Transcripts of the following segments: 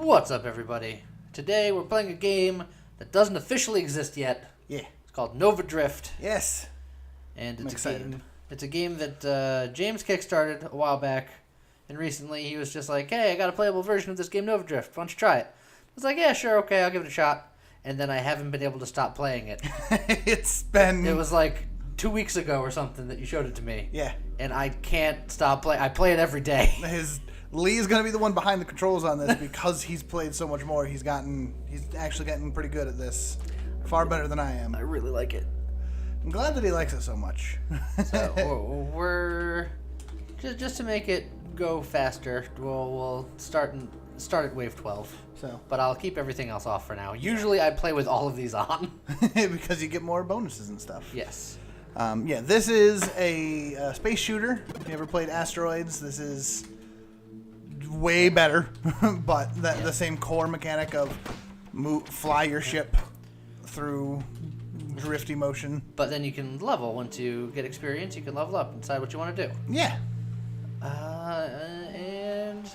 What's up, everybody? Today we're playing a game that doesn't officially exist yet. Yeah. It's called Nova Drift. Yes. And I'm it's excited. It's a game that James kickstarted a while back, and recently he was just like, "Hey, I got a playable version of this game, Nova Drift. Why don't you try it?" I was like, "Yeah, sure, okay, I'll give it a shot." And then I haven't been able to stop playing it. It was like 2 weeks ago or something that you showed it to me. Yeah. And I can't stop playing. I play it every day. Lee's gonna be the one behind the controls on this because he's played so much more. He's actually getting pretty good at this. Far better than I am. I really like it. I'm glad that he likes it so much. So we're just to make it go faster. We'll start at wave 12. So, but I'll keep everything else off for now. Usually I play with all of these on because you get more bonuses and stuff. Yes. Yeah, this is a space shooter. If you ever played Asteroids, this is way better, but the same core mechanic of fly your ship through drifty motion. But then you can level. Once you get experience, you can level up and decide what you want to do. Yeah. And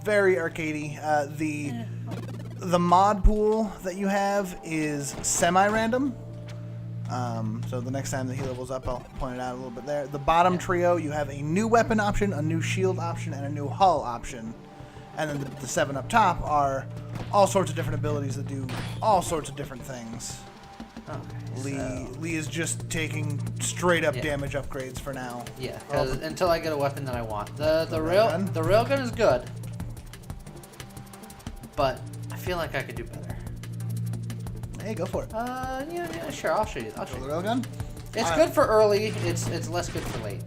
very arcadey. The mod pool that you have is semi-random. So the next time that he levels up, I'll point it out a little bit there. The bottom trio, you have a new weapon option, a new shield option, and a new hull option. And then the 7 up top are all sorts of different abilities that do all sorts of different things. Okay, Lee is just taking straight up damage upgrades for now. Yeah, until I get a weapon that I want. The railgun is good, but I feel like I could do better. Hey, go for it. Yeah, sure. I'll show you. The railgun. It's good for early. It's less good for late.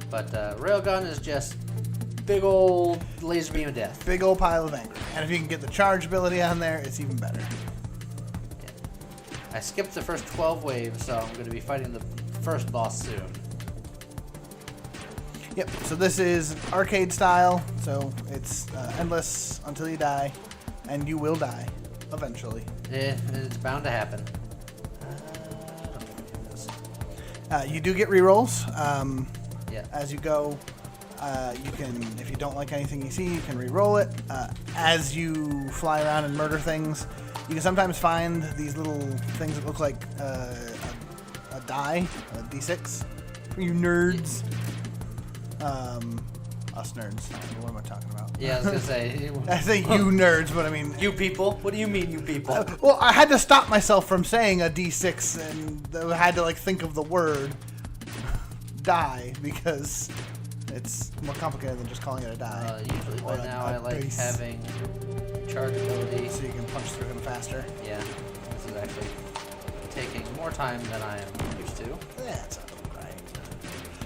But railgun is just big old laser beam of death. Big old pile of anger. And if you can get the charge ability on there, it's even better. Yeah. I skipped the first 12 waves, so I'm going to be fighting the first boss soon. Yep. So this is arcade style. So it's endless until you die, and you will die eventually. Yeah, it's bound to happen. You do get rerolls. Yeah. As you go, you can, if you don't like anything you see, you can re-roll it. As you fly around and murder things, you can sometimes find these little things that look like a die, a D6, for you nerds. Us nerds. What am I talking about? Yeah, I was going to say. I say you nerds, but I mean... You people? What do you mean, you people? Well, I had to stop myself from saying a D6, and I had to, think of the word die, because it's more complicated than just calling it a die. Usually by now I like having charge ability. So you can punch through him faster. Yeah, this is actually taking more time than I am used to. That's all right.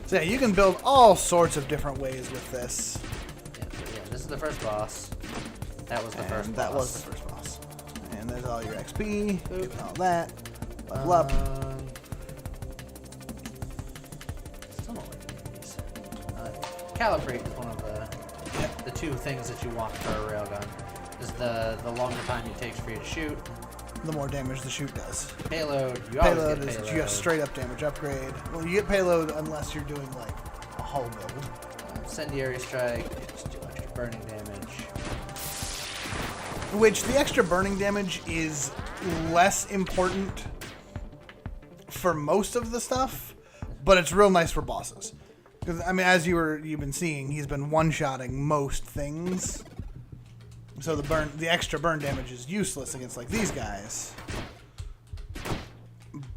So yeah, you can build all sorts of different ways with this. Yeah, this is the first boss. That was the first boss. That was the first boss. And there's all your XP, getting all that. Level up. Calibrate is one of the two things that you want for a railgun. Is the longer time it takes for you to shoot. The more damage the shoot does. Payload, you always get is payload. just straight up damage upgrade. Well, you get payload unless you're doing a hull build. Incendiary strike, just do extra burning damage. Which the extra burning damage is less important for most of the stuff, but it's real nice for bosses. Because I mean, as you've been seeing, he's been one-shotting most things. So the extra burn damage is useless against these guys.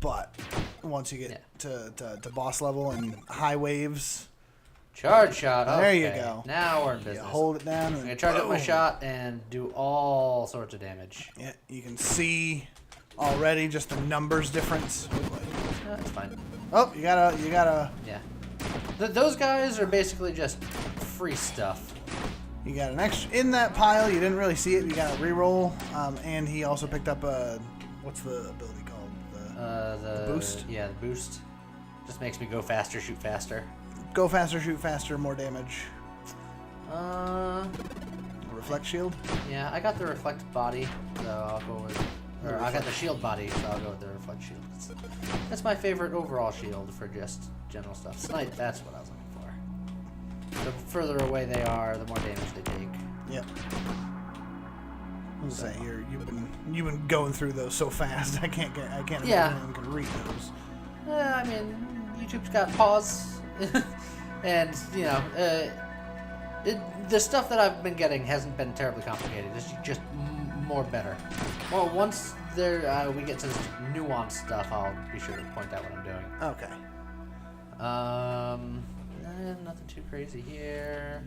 But once you get to boss level and high waves, charge shot. There you okay. go. Now we're in business. You hold it down. I'm gonna charge up my shot and do all sorts of damage. Yeah, you can see already just the numbers difference. That's fine. Oh, you gotta. Yeah. Those guys are basically just free stuff. You got an extra in that pile. You didn't really see it. You got a reroll, and he also picked up what's the ability called? The boost. Yeah, the boost. Just makes me go faster, shoot faster. Go faster, shoot faster, more damage. Reflect shield. Yeah, I got the reflect body, so I'll go with. Or I got the shield body, so I'll go with the reflect shield. That's my favorite overall shield for just general stuff. Snipe, that's what I was looking for. The further away they are, the more damage they take. Yep. I was gonna say you've been going through those so fast. I can't imagine anyone can read those. I mean, YouTube's got pause, and you know, the stuff that I've been getting hasn't been terribly complicated. It's just more better. Well, once we get to nuanced stuff, I'll be sure to point out what I'm doing. Okay. Nothing too crazy here.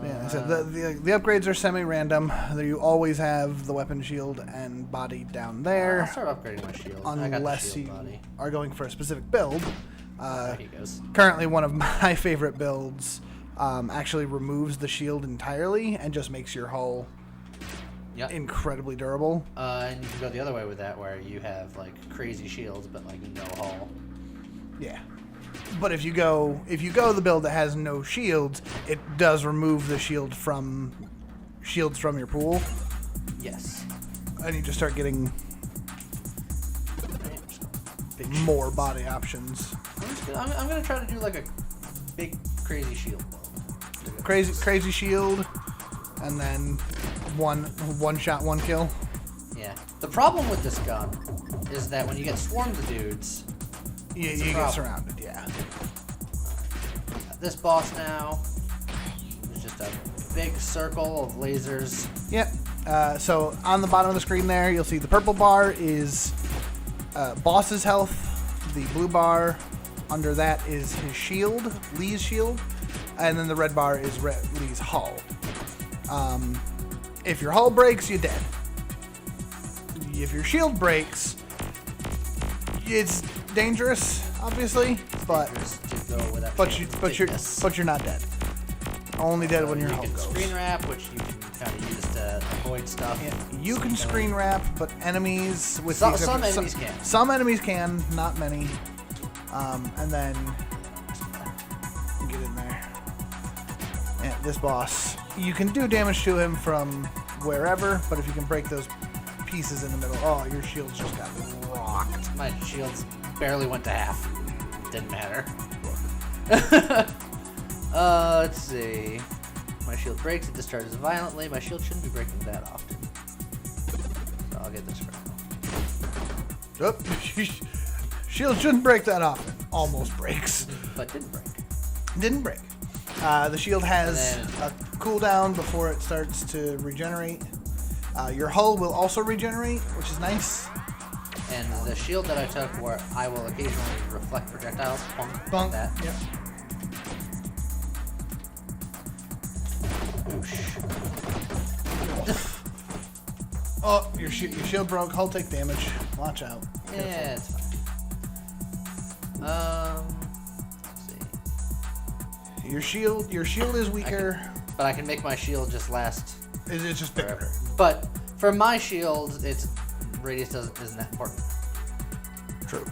Yeah, so the upgrades are semi-random. You always have the weapon shield and body down there. I'll start upgrading my shield. Unless you are going for a specific build. There he goes. Currently, one of my favorite builds actually removes the shield entirely and just makes your hull incredibly durable. And you can go the other way with that, where you have like crazy shields but like no hull. Yeah. But if you go the build that has no shields, it does remove the shields from your pool. Yes. And you just start getting more body options. I'm gonna try to do like a big crazy shield build. Crazy shield, and then one shot, one kill. Yeah. The problem with this gun is that when you get swarms of dudes, you get surrounded. Yeah. This boss now is just a big circle of lasers. Yep. So on the bottom of the screen there, you'll see the purple bar is boss's health. The blue bar under that is his shield, Lee's shield, and then the red bar is Lee's hull. If your hull breaks, you're dead. If your shield breaks, it's dangerous, obviously, but you're not dead. Only dead when your hull goes. You can screen wrap, which you can kind of use to avoid stuff. Yeah, you can screen wrap, but enemies with some enemies can. Some enemies can, not many. And then get in there. Yeah, this boss, you can do damage to him from wherever, but if you can break those pieces in the middle, oh, your shields just got rocked. My shields barely went to half. Didn't matter. Let's see. My shield breaks, it discharges violently. My shield shouldn't be breaking that often. So I'll get this right now. Oh, shield shouldn't break that often. Almost breaks. But didn't break. Didn't break. The shield has a cooldown before it starts to regenerate. Your hull will also regenerate, which is nice. And the shield that I took, where I will occasionally reflect projectiles, bunk that. Yep. Oh, your shield broke. Hull take damage. Watch out. Yeah, it's fine. Let's see. Your shield is weaker. But I can make my shield just last. It's just bigger. Forever. But for my shield, its radius isn't that important. True.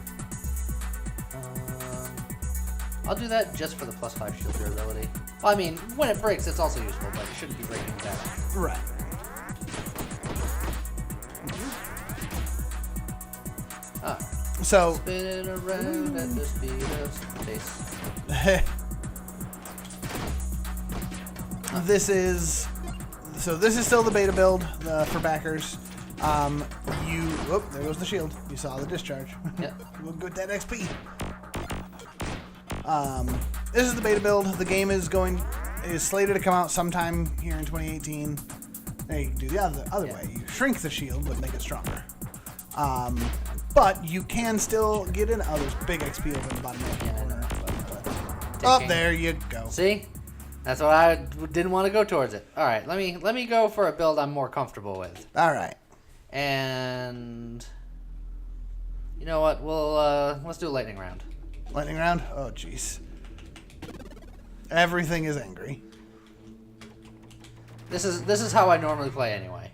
I'll do that just for the +5 shield durability. Well, I mean, when it breaks, it's also useful, but it shouldn't be breaking that. Right. So spinning around at the speed of space. This is still the beta build for backers. There goes the shield. You saw the discharge. Yep. We'll get that XP. This is the beta build. The game is slated to come out sometime here in 2018. Now you can do the other way. You shrink the shield but make it stronger. But you can still get in. Oh, there's big XP over in the bottom right corner. Oh, there you go. See? That's what I didn't want to go towards it. All right, let me go for a build I'm more comfortable with. All right. And you know what? We'll let's do a lightning round. Lightning round? Oh, jeez. Everything is angry. This is how I normally play anyway.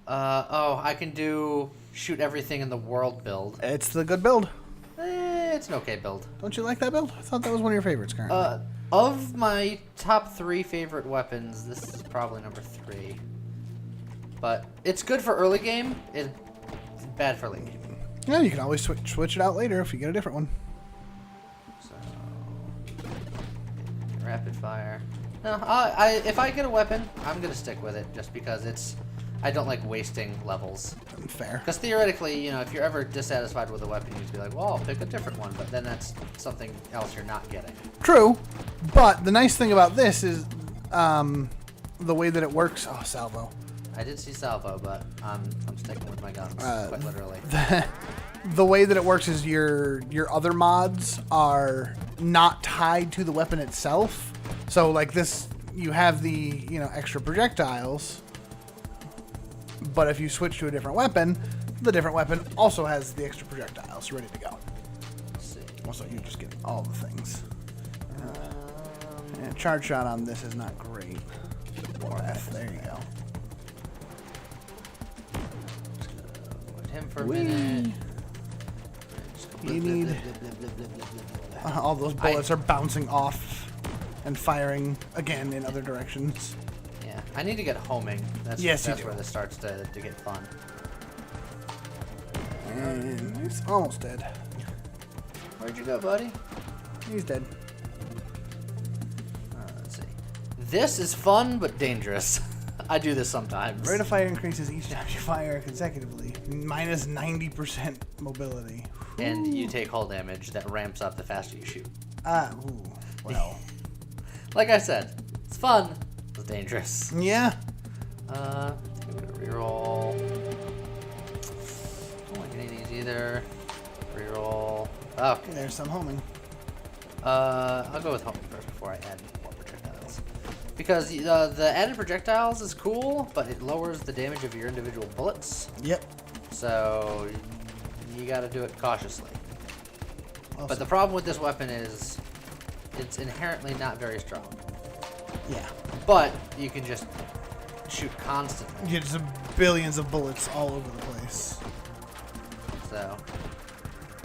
I can do shoot everything in the world build. It's the good build. It's an okay build. Don't you like that build? I thought that was one of your favorites currently. Of my top 3 favorite weapons, this is probably number 3. But it's good for early game. It's bad for late game. Yeah, you can always switch it out later if you get a different one. So, rapid fire. No, if I get a weapon, I'm gonna stick with it just because I don't like wasting levels. Fair. Because theoretically, you know, if you're ever dissatisfied with a weapon, you'd be like, well, I'll pick a different one, but then that's something else you're not getting. True, but the nice thing about this is the way that it works. Oh, salvo. I did see salvo, but I'm sticking with my guns, quite literally. The way that it works is your other mods are not tied to the weapon itself. So like this, you have the extra projectiles, but if you switch to a different weapon, the different weapon also has the extra projectiles ready to go. Let's see. Also, you just get all the things. Yeah, charge shot on this is not great. There you go. Put him for a minute. You need all those bullets are bouncing off and firing again in other directions. Yeah, I need to get homing. That's where this starts to get fun. And he's almost dead. Where'd you go, buddy? He's dead. Let's see. This is fun but dangerous. I do this sometimes. Rate of fire increases each time you fire consecutively. Minus 90% mobility. And you take hull damage that ramps up the faster you shoot. Well. Like I said, it's fun, but dangerous. Yeah. Give it a reroll. Don't like any of these either. Reroll. Okay. There's some homing. I'll go with homing first before I add more projectiles. Because the added projectiles is cool, but it lowers the damage of your individual bullets. Yep. So you gotta do it cautiously. Awesome. But the problem with this weapon is it's inherently not very strong. Yeah. But you can just shoot constantly. You get some billions of bullets all over the place. So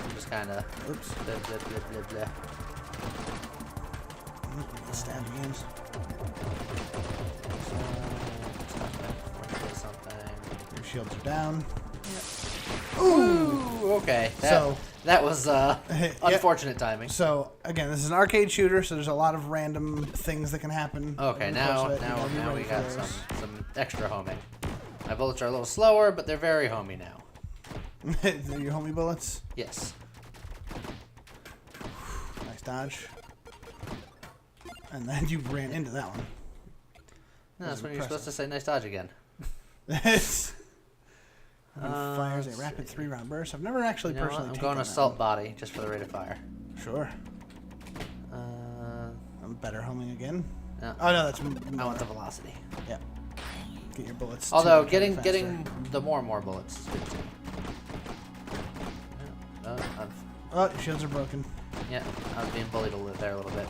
you just kind of Oops. blah, blah, blah, blah, blah. Stab games. Your shields are down. Ooh, okay. That was unfortunate timing. So again, this is an arcade shooter, so there's a lot of random things that can happen. Okay, now we got some extra homing. My bullets are a little slower, but they're very homey now. They're your homie bullets? Yes. Nice dodge. And then you ran into that one. No, that's when you're supposed to say nice dodge again. Fires a rapid 3-round burst. I've never actually personally I'm going assault body just for the rate of fire. Sure. I'm better homing again. No. Oh no, that's I want the velocity. Yeah. Get your bullets. Although getting the more and more bullets is good too. Oh, your shields are broken. Yeah, I was being bullied there a little bit.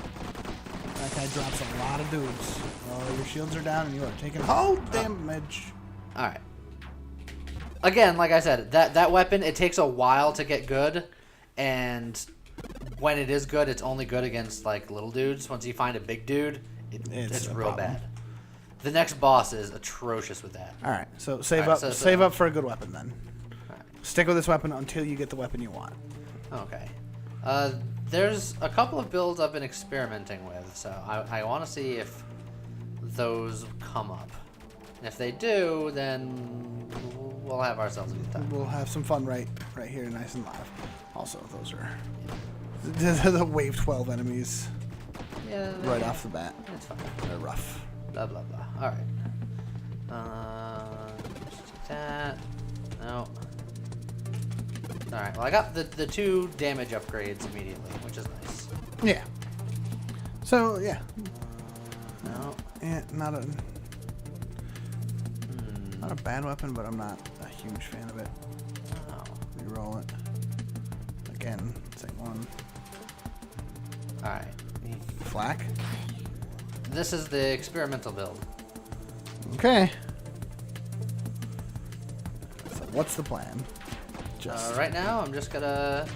That guy drops a lot of dudes. Oh, your shields are down and you are taking hull damage. All right. Again, like I said, that weapon, it takes a while to get good, and when it is good, it's only good against like little dudes. Once you find a big dude, it's real bad. The next boss is atrocious with that. All right, so save up for a good weapon then. All right. Stick with this weapon until you get the weapon you want. Okay. There's a couple of builds I've been experimenting with, so I want to see if those come up. If they do, then we'll have ourselves a good time. We'll have some fun right here, nice and live. Also, those are the wave 12 enemies. Yeah. Right off the bat. It's fine. They're rough. Blah blah blah. All right. Just take that. No. All right. Well, I got the 2 damage upgrades immediately, which is nice. Yeah. So yeah. No. Yeah, not a bad weapon, but I'm not a huge fan of it. Oh. Reroll it. Again, same one. All right. Flak. This is the experimental build. Okay. So what's the plan? Right now, I'm just gonna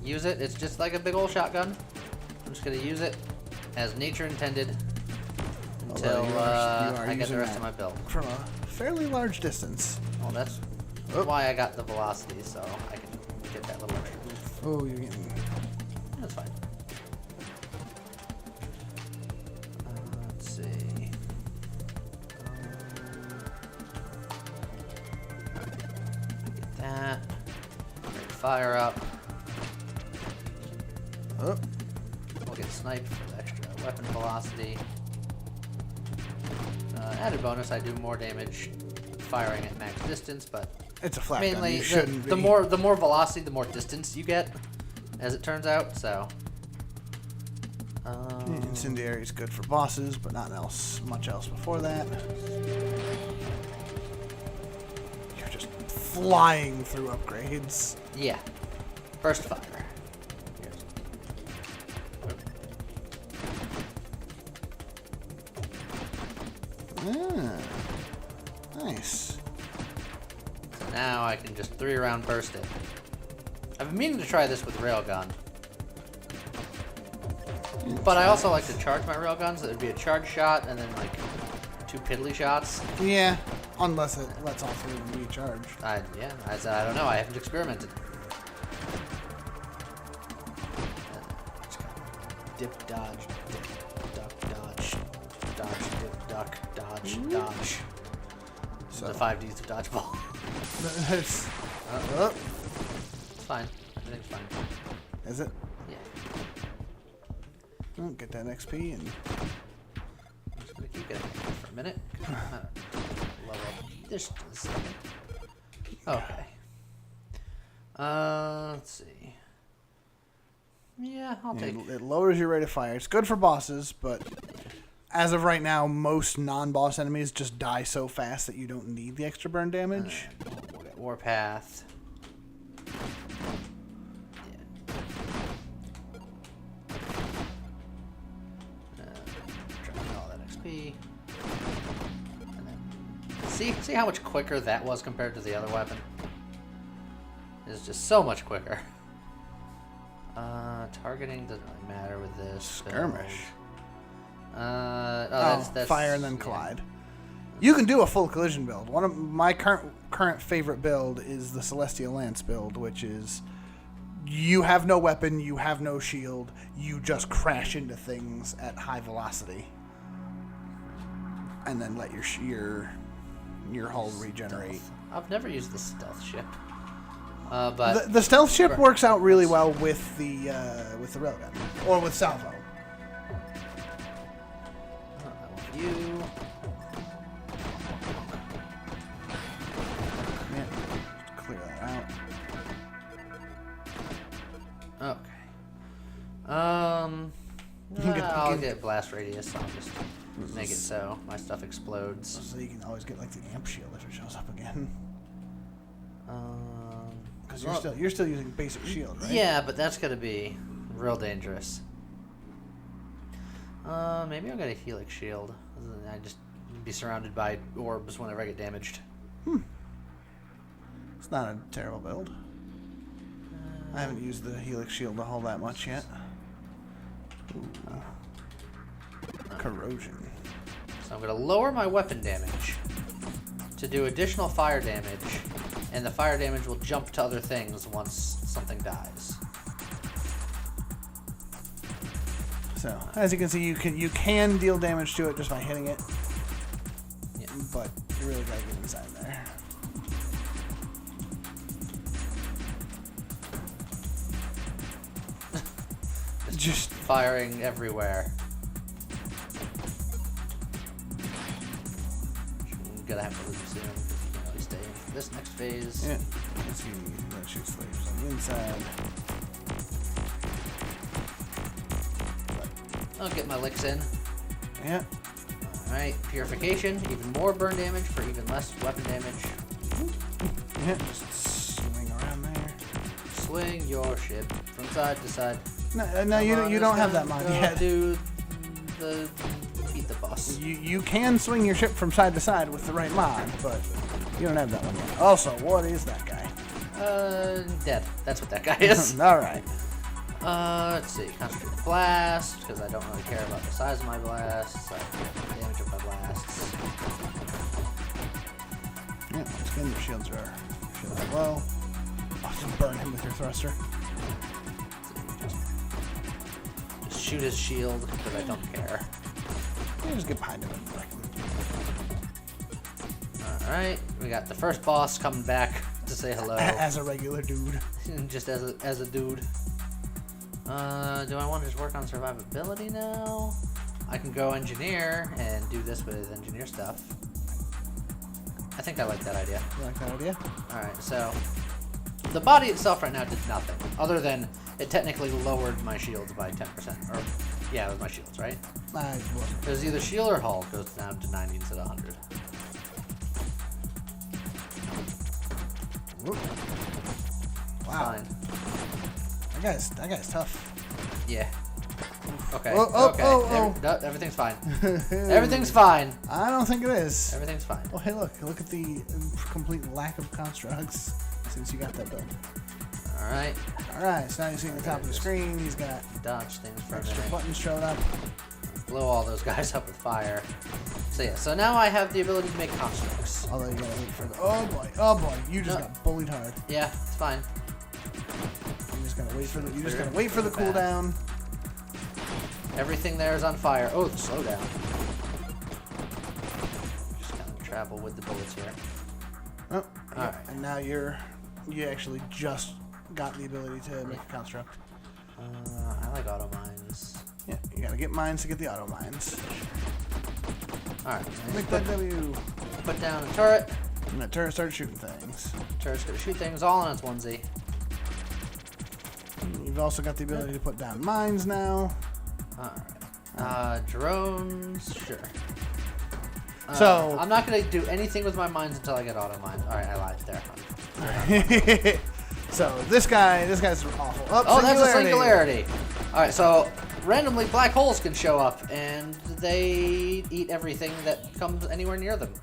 use it. It's just like a big old shotgun. I'm just gonna use it as nature intended until I get the rest of my build. From a fairly large distance. Well, that's why I got the velocity, so I can get that little extra boost. Oh, you're getting... That's fine. Let's fire up. Oh. We'll get sniped for the extra weapon velocity. Added bonus, I do more damage firing at max distance, but It's a flat gun. mainly You shouldn't the be. more velocity, the more distance you get, as it turns out. So. Incendiary is good for bosses, but not much else before that. You're just flying through upgrades. Yeah. Burst fire. Nice. So now I can just 3-round burst it. I've been meaning to try this with railgun. But I also like to charge my railguns. So it would be a charge shot and then like 2 piddly shots. Yeah, unless it lets all 3 of them recharge. I don't know. I haven't experimented. Dip, dodge, dip, duck, dodge, dodge, dip, duck, dodge, dodge. So The 5Ds of dodgeball. it's, It's fine. Everything's fine. is it? Yeah. Oh, get that XP and I'm just gonna keep getting it for a minute. Level up just a second. Okay. Let's see. Yeah, I'll take it. it lowers your rate of fire. It's good for bosses, but as of right now, most non-boss enemies just die so fast that you don't need the extra burn damage. We'll get Warpath. Drop all that XP. And then see how much quicker that was compared to the other weapon? It's just so much quicker. Targeting doesn't really matter with this. Skirmish. That's fire and then collide. You can do a full collision build. One of my current favorite build is the Celestial Lance build, which is you have no weapon, you have no shield, you just crash into things at high velocity, and then let your hull regenerate. Stealth. I've never used the stealth ship, but The stealth ship works out really well with the railgun or with salvo. you. Yeah, just clear that out. Okay. I'll get blast radius. I'll just make it so my stuff explodes. So you can always get like the amp shield if it shows up again. Because you're still using basic shield, right? Yeah, but that's gonna be real dangerous. Maybe I'll get a helix shield. I just be surrounded by orbs whenever I get damaged. It's not a terrible build. I haven't used the helix shield a whole that much yet. Corrosion. So I'm gonna lower my weapon damage to do additional fire damage, and the fire damage will jump to other things once something dies. So as you can see, you can deal damage to it just by hitting it. Yeah. But you really gotta get inside there. Just Firing everywhere. I'm gonna have to leave soon because you can only stay in this next phase. yeah. Let's see. That shoot slaves on the inside. I'll get my licks in. Yeah. Alright, purification, even more burn damage for even less weapon damage. Yeah. Just swing around there. Swing your ship from side to side. No, you don't have that mod yet. Do the beat the boss. You can swing your ship from side to side with the right mod, but you don't have that one yet. Also, what is that guy? Dead. That's what that guy is. All right. Let's see. Concentrated blast, because I don't really care about the size of my blasts. I care about the damage of my blasts. Yeah, once again, your shields are low. I'll just burn him with your thruster. Just shoot his shield, because I don't care. Yeah, just get behind him and wreck him. Alright, we got the first boss coming back to say hello. As a regular dude. Just as a dude. Do I want to just work on survivability now? I can go engineer and do this with engineer stuff. I think I like that idea. You like that idea? Alright, so the body itself right now did nothing, other than it technically lowered my shields by 10%. Or, yeah, it was my shields, right? It wasn't. Because either shield or hull goes down to 90 instead of 100. Whoop. Wow. Fine. That guy's tough. Yeah. Okay. Oh, okay. oh. No, everything's fine. Everything's fine. I don't think it is. Everything's fine. Oh, hey, look at the complete lack of constructs since you got that built. Alright. Alright, so now you see at the top of the screen, he's got Dodge things for a extra minute. buttons showing up. Blow all those guys up with fire. So yeah, so now I have the ability to make constructs. Although you gotta wait for the... Oh boy, you just got bullied hard. Yeah, it's fine. You just gotta wait for the cooldown. Everything there is on fire. Oh, slow down. Just kind of travel with the bullets here. Oh, Alright. And now you actually just got the ability to make a construct. I like auto mines. Yeah, you gotta get mines to get the auto mines. Alright. Make that W. Put down a turret. And that turret started shooting things. Turret's gonna shoot things all in its onesie. You've also got the ability to put down mines now. Alright. Drones, sure. So I'm not gonna do anything with my mines until I get auto mines. Alright, I lied. There. So this guy's awful. Oh, that's a singularity. Alright, so randomly black holes can show up and they eat everything that comes anywhere near them,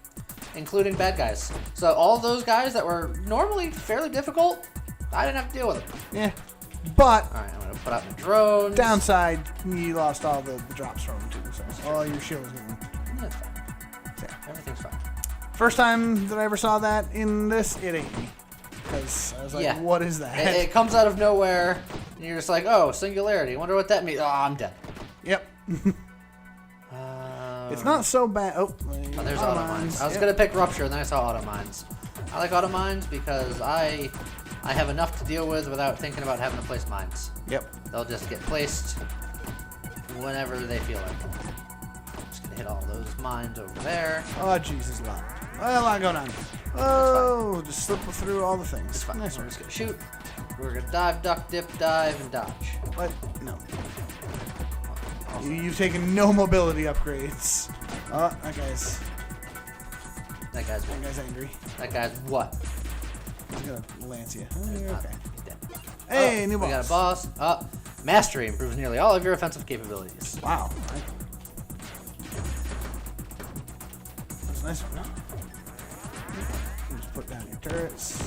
including bad guys. So all those guys that were normally fairly difficult, I didn't have to deal with them. Yeah. But Alright, I'm gonna put out my drones. downside, you lost all the drops from them too. So all your shield is getting... Yeah, it's fine. Yeah. Everything's fine. First time that I ever saw that in this, it ate me. Because I was like, Yeah. what is that? It comes out of nowhere, and you're just like, oh, singularity. Wonder what that means. Oh, I'm dead. Yep. It's not so bad. Oh, there's auto mines. I was gonna pick rupture, and then I saw auto mines. I like auto mines because I have enough to deal with without thinking about having to place mines. Yep. They'll just get placed whenever they feel like it. Just gonna hit all those mines over there. Oh, Jesus, a lot. A lot going on. Oh, just slip through all the things. It's fine. Nice We're one. just gonna shoot. We're gonna dive, duck, dip, dive, and dodge. What? No. You've taken no mobility upgrades. Oh, That guy's angry. That guy's what? He's gonna lance you. Oh, you're okay. He's dead. Hey, new boss. We got a boss. Mastery improves nearly all of your offensive capabilities. Wow. That's a nice one. Just put down your turrets.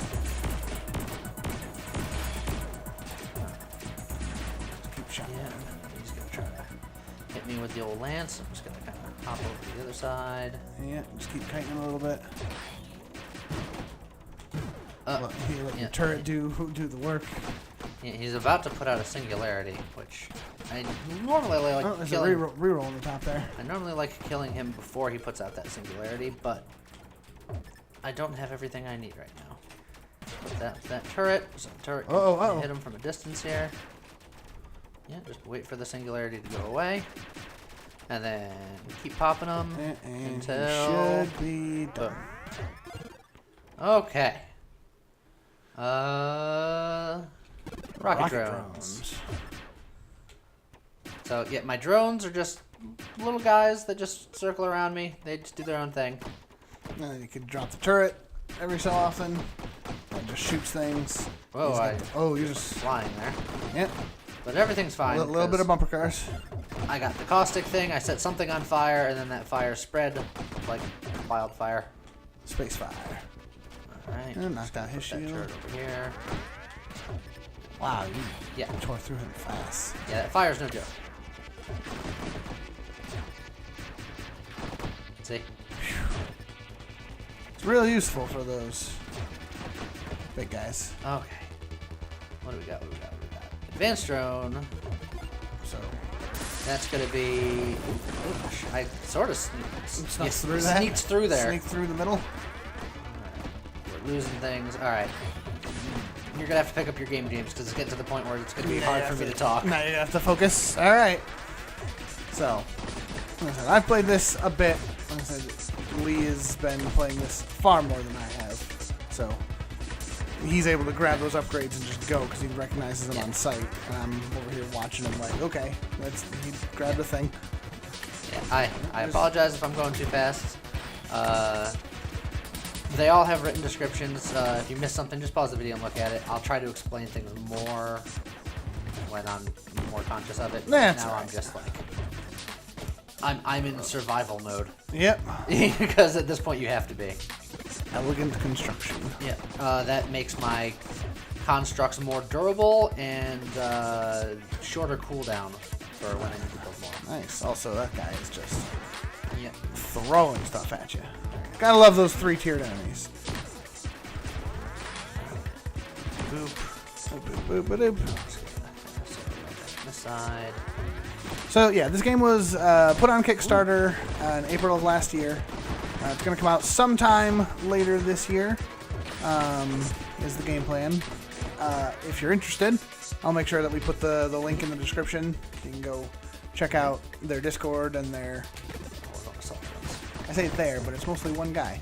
Just keep shooting. Yeah, he's gonna try to hit me with the old lance. I'm just gonna kind of hop over to the other side. Yeah, just keep kiting a little bit. Let Yeah, your turret do the work. yeah, he's about to put out a singularity, which I normally like Oh, there's a killing. reroll on the top there. I normally like killing him before he puts out that singularity, but I don't have everything I need right now. That turret, so the turret can hit him from a distance here. Yeah, just wait for the singularity to go away, and then keep popping them And until he should be done. Okay. Rocket drones. So yeah, my drones are just little guys that just circle around me. They just do their own thing. And then you can drop the turret every so often. It just shoots things. Whoa, you're just flying there. Yeah. But everything's fine. A little bit of bumper cars. I got the caustic thing. I set something on fire, and then that fire spread like wildfire. Space fire. All right. And knocked out his That shield. turret over here. Wow, you tore through him fast. Yeah, that fire's no joke. See? It's real useful for those big guys. Okay. What do we got? Advanced drone. So That's gonna be. Ooh, I sort of sneaked through that. Sneaked through there. Sneaked through the middle. We're start losing things. All right. You're going to have to pick up your game, James, because it's getting to the point where it's going to be hard for me to talk. Now you have to focus. All right. So, like I said, I've played this a bit. Like I said, Lee has been playing this far more than I have. So, he's able to grab those upgrades and just go because he recognizes them on sight. And I'm over here watching him like, okay, he grabbed a thing. Yeah, I apologize if I'm going too fast. They all have written descriptions. If you missed something, just pause the video and look at it. I'll try to explain things more when I'm more conscious of it. Nah, now right. I'm just like, I'm in survival mode. Yep. Because at this point you have to be. Elegant construction. Yeah. That makes my constructs more durable and shorter cooldown for when I need to build more. Nice. Also, that guy is just Yep. throwing stuff at you. Gotta love those 3-tiered enemies. Boop. Boop, boop, boop, boop. This side. So yeah, this game was put on Kickstarter in April of last year. It's going to come out sometime later this year, is the game plan. If you're interested, I'll make sure that we put the link in the description. You can go check out their Discord and their... I say there, but it's mostly one guy.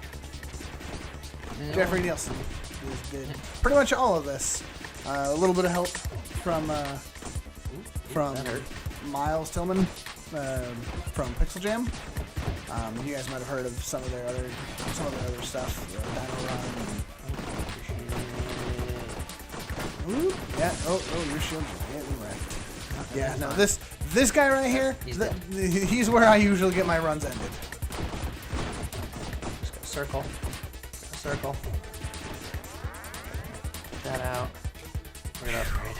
Yeah. Jeffrey Nielsen did pretty much all of this. A little bit of help from Miles Tillman from Pixel Jam. You guys might have heard of some of their other stuff. Dino Run. Ooh, yeah. Oh, your shield's getting wrecked. Yeah. No, this guy right here. He's where I usually get my runs ended. Circle. Circle. Get that out. We're gonna upgrade.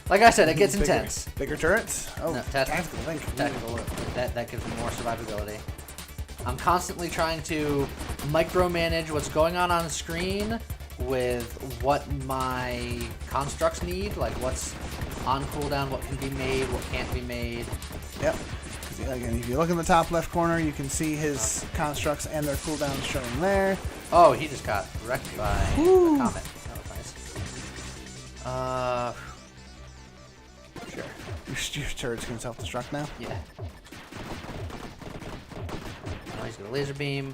Like I said, it gets intense. Bigger turrets? Oh, No, tactical link. Tactical. That gives me more survivability. I'm constantly trying to micromanage what's going on the screen with what my constructs need, like what's on cooldown, what can be made, what can't be made. Yep. Again, if you look in the top left corner, you can see his constructs and their cooldowns showing there. Oh, he just got wrecked by a comet. That was nice. Sure. Your turret's gonna self-destruct now? Yeah. Oh, he's got a laser beam.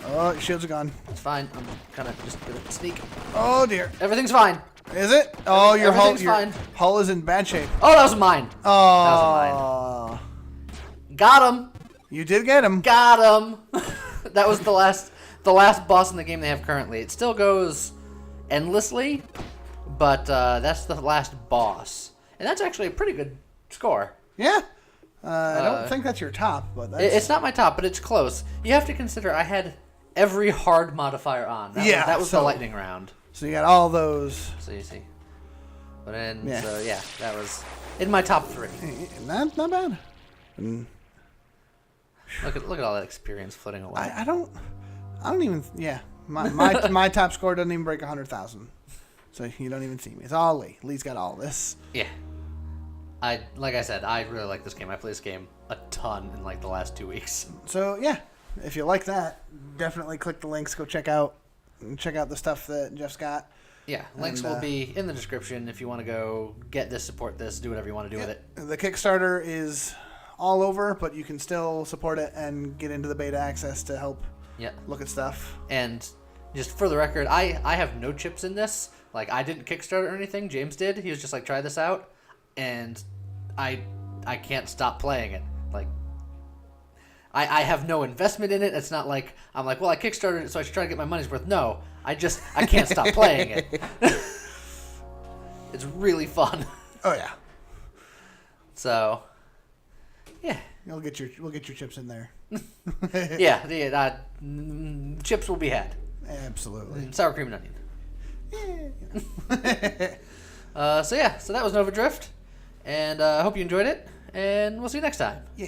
Oh, your shields are gone. It's fine. I'm kind of just gonna sneak. Oh dear. Everything's fine. Is it? Oh, your Everything's hull is in bad shape. Oh, that was mine. Oh. That was mine. Got him. You did get him. Got him. That was the last boss in the game they have currently. It still goes endlessly, but that's the last boss, and that's actually a pretty good score. Yeah. I don't think that's your top, but that's... It's not my top, but it's close. You have to consider I had every hard modifier on. That was the lightning round. So you got all those. So you see. But then, so yeah, that was in my top 3. Not bad. And look at all that experience floating away. I don't even. Yeah, my top score doesn't even break 100,000. So you don't even see me. It's all Lee. Lee's got all this. Yeah. Like I said, I really like this game. I play this game a ton in like the last 2 weeks. So yeah, if you like that, definitely click the links. Go check out the stuff that Jeff's got. Yeah, links will be in the description if you want to go get this, support this, do whatever you want to do with it. The Kickstarter is all over, but you can still support it and get into the beta access to help look at stuff. And just for the record, I have no chips in this. Like, I didn't Kickstart or anything. James did. He was just like, try this out. And I can't stop playing it. Like, I have no investment in it. It's not like I'm like, well, I Kickstarted it, so I should try to get my money's worth. No, I can't stop playing it. It's really fun. Oh yeah. So, yeah. We'll get your chips in there. Yeah, chips will be had. Absolutely. And sour cream and onion. So that was Nova Drift, and I hope you enjoyed it, and we'll see you next time. Yeah.